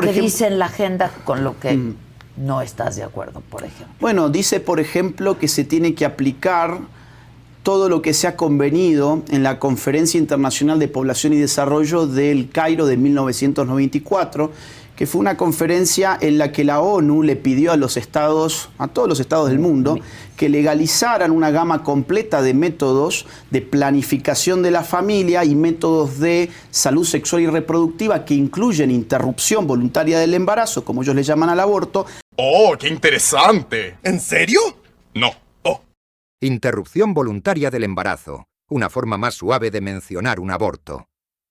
¿Qué dice en la agenda con lo que no estás de acuerdo, por ejemplo? Bueno, dice, por ejemplo, que se tiene que aplicar todo lo que se ha convenido en la Conferencia Internacional de Población y Desarrollo del Cairo de 1994, que fue una conferencia en la que la ONU le pidió a los estados, a todos los estados del mundo, que legalizaran una gama completa de métodos de planificación de la familia y métodos de salud sexual y reproductiva que incluyen interrupción voluntaria del embarazo, como ellos le llaman al aborto. ¡Oh, qué interesante! ¿En serio? No. Interrupción voluntaria del embarazo, una forma más suave de mencionar un aborto.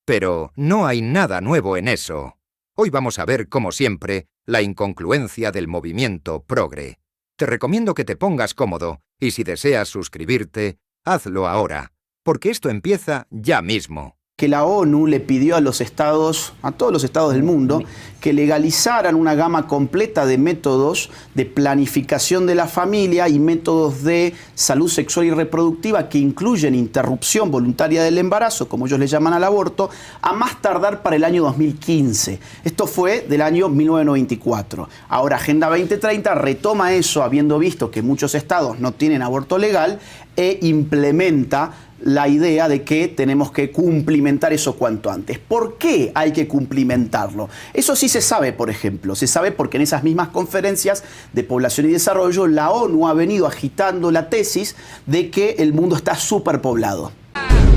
Pero no hay nada nuevo en eso. Hoy vamos a ver, como siempre, la incongruencia del movimiento progre. Te recomiendo que te pongas cómodo y si deseas suscribirte, hazlo ahora, porque esto empieza ya mismo. Que la ONU le pidió a los estados, a todos los estados del mundo, que legalizaran una gama completa de métodos de planificación de la familia y métodos de salud sexual y reproductiva que incluyen interrupción voluntaria del embarazo, como ellos le llaman al aborto, a más tardar para el año 2015. Esto fue del año 1994. Ahora, Agenda 2030 retoma eso, habiendo visto que muchos estados no tienen aborto legal, e implementa la idea de que tenemos que cumplimentar eso cuanto antes. ¿Por qué hay que cumplimentarlo? Eso sí se sabe, por ejemplo. Se sabe porque en esas mismas conferencias de población y desarrollo, la ONU ha venido agitando la tesis de que el mundo está superpoblado.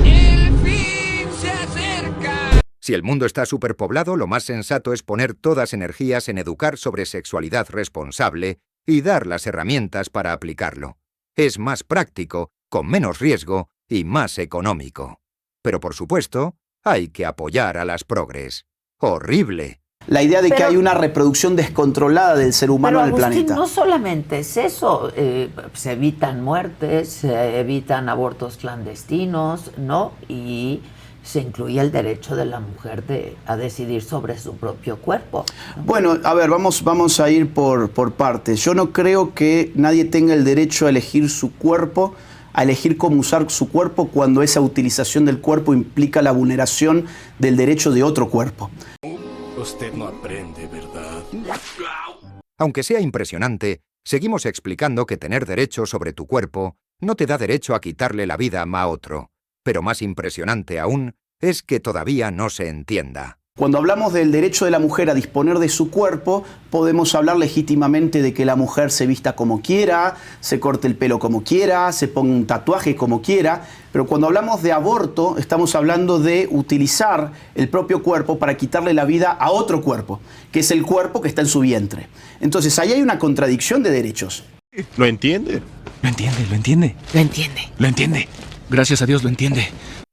¡El fin se acerca! Si el mundo está superpoblado, lo más sensato es poner todas energías en educar sobre sexualidad responsable y dar las herramientas para aplicarlo. Es más práctico, con menos riesgo y más económico. Pero por supuesto, hay que apoyar a las progres. ¡Horrible! La idea de que hay una reproducción descontrolada del ser humano en el planeta. No solamente es eso, se evitan muertes, se evitan abortos clandestinos, ¿no? Y se incluye el derecho de la mujer a decidir sobre su propio cuerpo, ¿no? Bueno, a ver, vamos a ir por partes. Yo no creo que nadie tenga el derecho a elegir su cuerpo, a elegir cómo usar su cuerpo cuando esa utilización del cuerpo implica la vulneración del derecho de otro cuerpo. Usted no aprende, ¿verdad? Aunque sea impresionante, seguimos explicando que tener derecho sobre tu cuerpo no te da derecho a quitarle la vida a otro. Pero más impresionante aún es que todavía no se entienda. Cuando hablamos del derecho de la mujer a disponer de su cuerpo, podemos hablar legítimamente de que la mujer se vista como quiera, se corte el pelo como quiera, se ponga un tatuaje como quiera, pero cuando hablamos de aborto, estamos hablando de utilizar el propio cuerpo para quitarle la vida a otro cuerpo, que es el cuerpo que está en su vientre. Entonces, ahí hay una contradicción de derechos. ¿Lo entiende? Lo entiende, lo entiende. Lo entiende. Lo entiende. Gracias a Dios lo entiende.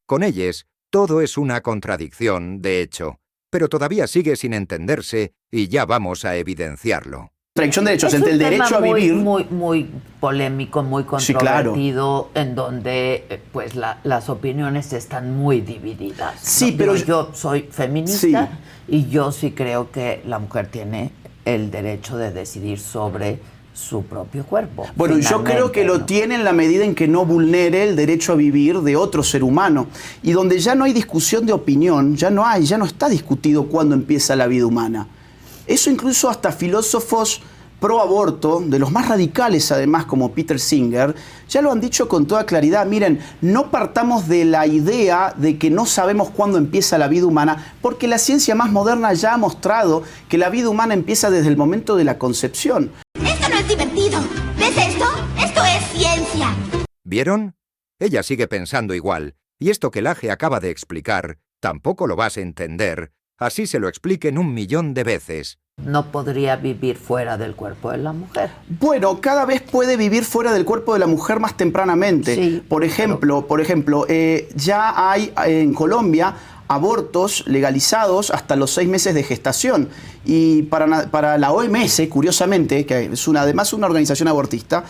Con ellos, todo es una contradicción, de hecho. Pero todavía sigue sin entenderse y ya vamos a evidenciarlo. Contradicción de derechos entre el derecho a vivir... muy polémico, muy controvertido, sí, claro, en donde pues las opiniones están muy divididas. Sí, ¿no? pero yo soy feminista, sí, y yo sí creo que la mujer tiene el derecho de decidir sobre su propio cuerpo. Bueno, yo creo que lo tiene en la medida en que no vulnere el derecho a vivir de otro ser humano. Y donde ya no hay discusión de opinión, ya no está discutido cuándo empieza la vida humana. Eso incluso hasta filósofos pro aborto, de los más radicales además, como Peter Singer, ya lo han dicho con toda claridad. Miren, no partamos de la idea de que no sabemos cuándo empieza la vida humana, porque la ciencia más moderna ya ha mostrado que la vida humana empieza desde el momento de la concepción. Esto no es divertido. ¿Ves esto? Esto es ciencia. ¿Vieron? Ella sigue pensando igual, y esto que Laje acaba de explicar, tampoco lo vas a entender, así se lo expliquen 1.000.000 de veces. No podría vivir fuera del cuerpo de la mujer. Bueno, cada vez puede vivir fuera del cuerpo de la mujer más tempranamente. Sí, por ejemplo, ya hay en Colombia abortos legalizados hasta los 6 meses de gestación. Y para la OMS, curiosamente, que es además una organización abortista,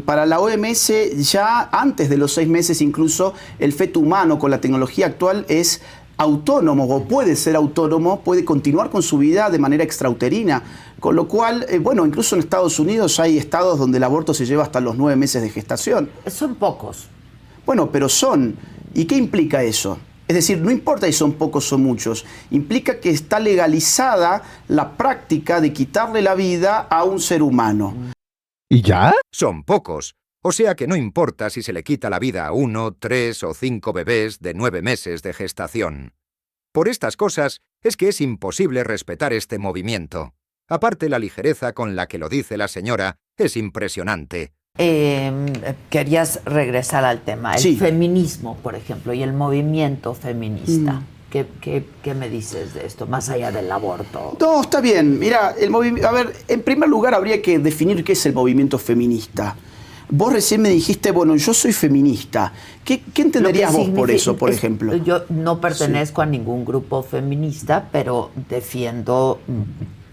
para la OMS ya antes de los 6 meses incluso el feto humano con la tecnología actual es autónomo o puede ser autónomo, puede continuar con su vida de manera extrauterina. Con lo cual, bueno, incluso en Estados Unidos hay estados donde el aborto se lleva hasta los 9 meses de gestación. Son pocos. Bueno, pero son. ¿Y qué implica eso? Es decir, no importa si son pocos o muchos, implica que está legalizada la práctica de quitarle la vida a un ser humano. ¿Y ya? Son pocos, o sea que no importa si se le quita la vida a 1, 3 o 5 bebés de 9 meses de gestación. Por estas cosas es que es imposible respetar este movimiento. Aparte, la ligereza con la que lo dice la señora es impresionante. Querías regresar al tema, el Sí. feminismo, por ejemplo, y el movimiento feminista. ¿Qué me dices de esto, más allá del aborto? No, está bien. Mira, el movimiento. A ver, en primer lugar habría que definir qué es el movimiento feminista. Vos recién me dijiste, bueno, yo soy feminista. ¿Qué entenderías vos por eso, por ejemplo? Yo no pertenezco a ningún grupo feminista, pero defiendo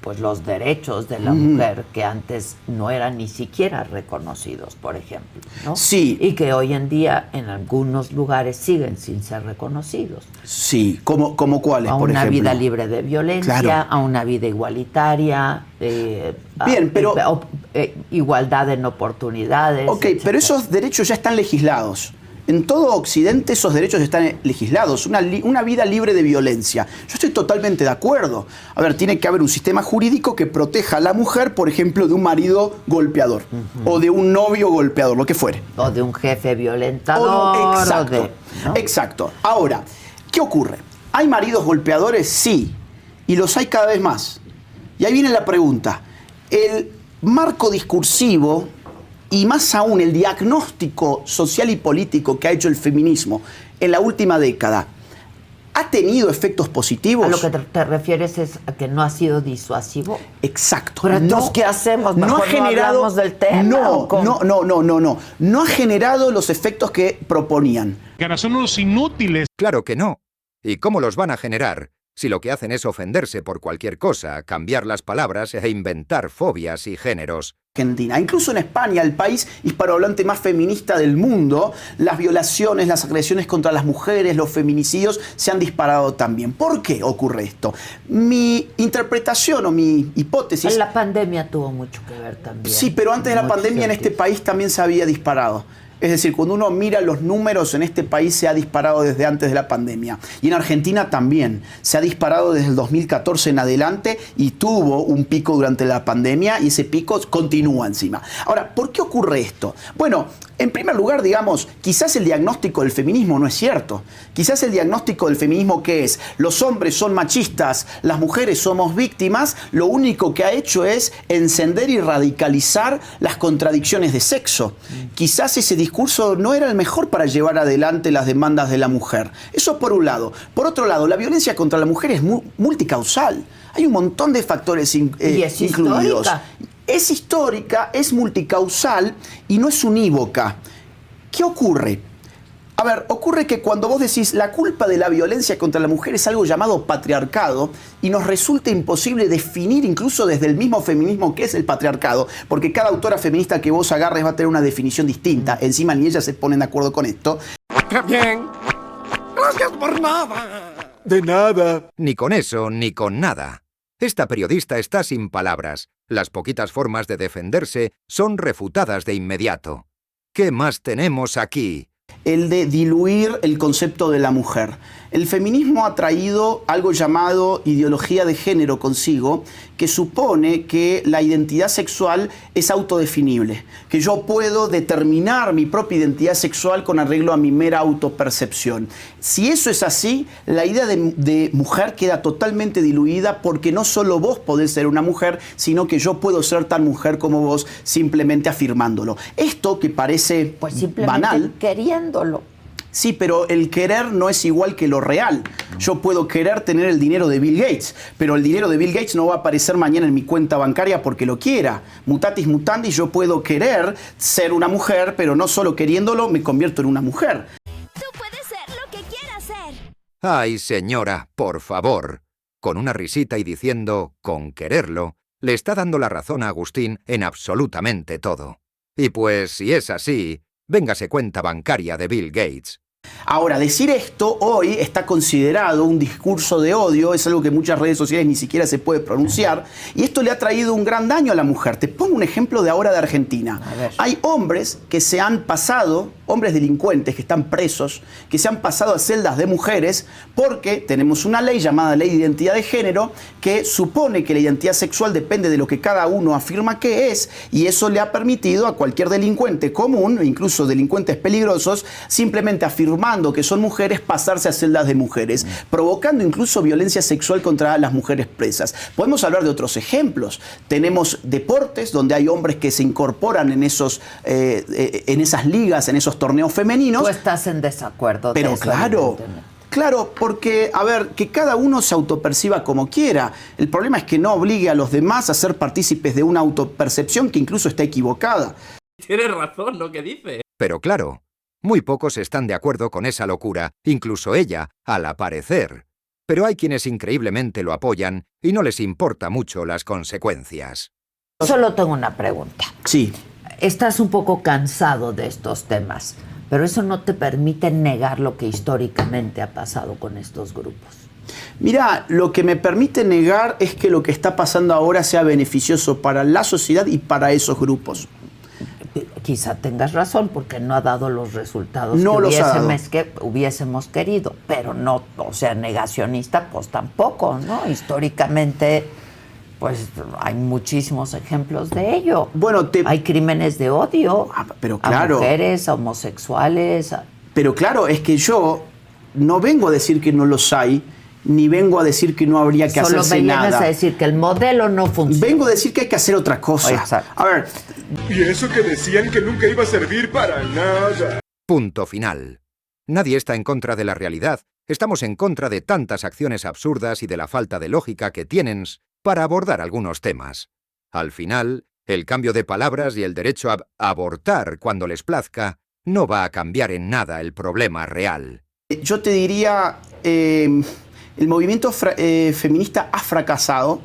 pues los derechos de la mujer que antes no eran ni siquiera reconocidos, por ejemplo, ¿no? Sí. Y que hoy en día en algunos lugares siguen sin ser reconocidos. Sí, ¿como cuáles, por ejemplo? A una vida libre de violencia, Claro. a una vida igualitaria, Bien, pero... igualdad en oportunidades. Ok, etcétera. pero esos derechos ya están legislados. En todo Occidente esos derechos están legislados. Una vida libre de violencia. Yo estoy totalmente de acuerdo. A ver, tiene que haber un sistema jurídico que proteja a la mujer, por ejemplo, de un marido golpeador. O de un novio golpeador, lo que fuere. O de un jefe violentador. Exacto. ¿no? Exacto. Ahora, ¿qué ocurre? ¿Hay maridos golpeadores? Sí. Y los hay cada vez más. Y ahí viene la pregunta. El marco discursivo y más aún el diagnóstico social y político que ha hecho el feminismo en la última década, ¿ha tenido efectos positivos? A lo que te refieres es a que no ha sido disuasivo. Exacto. Pero entonces, ¿qué hacemos? Mejor no hablamos del tema. No ha generado los efectos que proponían. Que son unos inútiles. Claro que no. ¿Y cómo los van a generar si lo que hacen es ofenderse por cualquier cosa, cambiar las palabras e inventar fobias y géneros? Argentina. Incluso en España, el país hispanohablante más feminista del mundo, las violaciones, las agresiones contra las mujeres, los feminicidios se han disparado también. ¿Por qué ocurre esto? Mi interpretación o mi hipótesis... La pandemia tuvo mucho que ver también. Sí, pero antes de la pandemia en este país también se había disparado. Es decir, cuando uno mira los números, en este país se ha disparado desde antes de la pandemia. Y en Argentina también. Se ha disparado desde el 2014 en adelante y tuvo un pico durante la pandemia y ese pico continúa encima. Ahora, ¿por qué ocurre esto? Bueno, en primer lugar, digamos, quizás el diagnóstico del feminismo no es cierto. Quizás el diagnóstico del feminismo que es, los hombres son machistas, las mujeres somos víctimas, lo único que ha hecho es encender y radicalizar las contradicciones de sexo. Quizás ese discurso no era el mejor para llevar adelante las demandas de la mujer. Eso por un lado. Por otro lado, la violencia contra la mujer es multicausal. Hay un montón de factores incluidos. Histórica. Es histórica, es multicausal y no es unívoca. ¿Qué ocurre? A ver, ocurre que cuando vos decís la culpa de la violencia contra la mujer es algo llamado patriarcado y nos resulta imposible definir incluso desde el mismo feminismo qué es el patriarcado, porque cada autora feminista que vos agarres va a tener una definición distinta. Encima ni ellas se ponen de acuerdo con esto. Está bien. Gracias por nada. De nada. Ni con eso, ni con nada. Esta periodista está sin palabras. Las poquitas formas de defenderse son refutadas de inmediato. ¿Qué más tenemos aquí? El de diluir el concepto de la mujer. El feminismo ha traído algo llamado ideología de género consigo, que supone que la identidad sexual es autodefinible, que yo puedo determinar mi propia identidad sexual con arreglo a mi mera autopercepción. Si eso es así, la idea de mujer queda totalmente diluida porque no solo vos podés ser una mujer, sino que yo puedo ser tan mujer como vos simplemente afirmándolo. Esto que parece Pues simplemente banal, queriéndolo. sí, pero el querer no es igual que lo real. Yo puedo querer tener el dinero de Bill Gates, pero el dinero de Bill Gates no va a aparecer mañana en mi cuenta bancaria porque lo quiera. Mutatis mutandis, yo puedo querer ser una mujer, pero no solo queriéndolo me convierto en una mujer. Tú puedes ser lo que quieras ser. Ay, señora, por favor. Con una risita y diciendo, con quererlo, le está dando la razón a Agustín en absolutamente todo. Y pues, si es así, véngase cuenta bancaria de Bill Gates. Ahora, decir esto hoy está considerado un discurso de odio, es algo que en muchas redes sociales ni siquiera se puede pronunciar, y esto le ha traído un gran daño a la mujer. Te pongo un ejemplo de ahora de Argentina. Hay hombres que se han pasado hombres delincuentes que están presos, que se han pasado a celdas de mujeres, porque tenemos una ley llamada Ley de Identidad de Género, que supone que la identidad sexual depende de lo que cada uno afirma que es, y eso le ha permitido a cualquier delincuente común, incluso delincuentes peligrosos, simplemente afirmando que son mujeres, pasarse a celdas de mujeres, provocando incluso violencia sexual contra las mujeres presas. Podemos hablar de otros ejemplos. Tenemos deportes donde hay hombres que se incorporan en esas ligas, en esos torneos femeninos. Tú estás en desacuerdo. Pero claro, claro, porque, a ver, que cada uno se autoperciba como quiera. El problema es que no obligue a los demás a ser partícipes de una autopercepción que incluso está equivocada. Tienes razón lo que dice. Pero claro, muy pocos están de acuerdo con esa locura, incluso ella, al aparecer. Pero hay quienes increíblemente lo apoyan y no les importa mucho las consecuencias. Solo tengo una pregunta. Sí. Estás un poco cansado de estos temas, pero eso no te permite negar lo que históricamente ha pasado con estos grupos. Mira, lo que me permite negar es que lo que está pasando ahora sea beneficioso para la sociedad y para esos grupos. Quizá tengas razón, porque no ha dado los resultados que hubiésemos querido, pero no, o sea, negacionista, pues tampoco, ¿no? Históricamente, pues hay muchísimos ejemplos de ello. Bueno, hay crímenes de odio pero claro, a mujeres, a homosexuales. Pero claro, es que yo no vengo a decir que no los hay, ni vengo a decir que no habría que hacerse nada. Solo a decir que el modelo no funciona. Vengo a decir que hay que hacer otra cosa. Exacto. A ver. Y eso que decían que nunca iba a servir para nada. Punto final. Nadie está en contra de la realidad. Estamos en contra de tantas acciones absurdas y de la falta de lógica que tienen para abordar algunos temas. Al final, el cambio de palabras y el derecho a abortar cuando les plazca no va a cambiar en nada el problema real. Yo te diría, el movimiento feminista ha fracasado,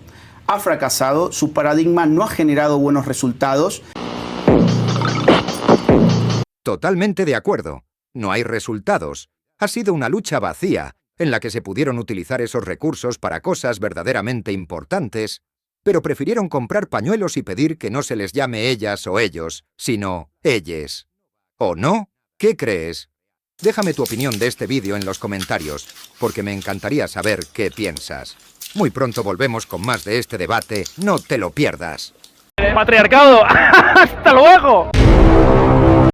su paradigma no ha generado buenos resultados. Totalmente de acuerdo. No hay resultados. Ha sido una lucha vacía, en la que se pudieron utilizar esos recursos para cosas verdaderamente importantes, pero prefirieron comprar pañuelos y pedir que no se les llame ellas o ellos, sino elles. ¿O no? ¿Qué crees? Déjame tu opinión de este vídeo en los comentarios, porque me encantaría saber qué piensas. Muy pronto volvemos con más de este debate, no te lo pierdas. ¡Patriarcado! ¡Hasta luego!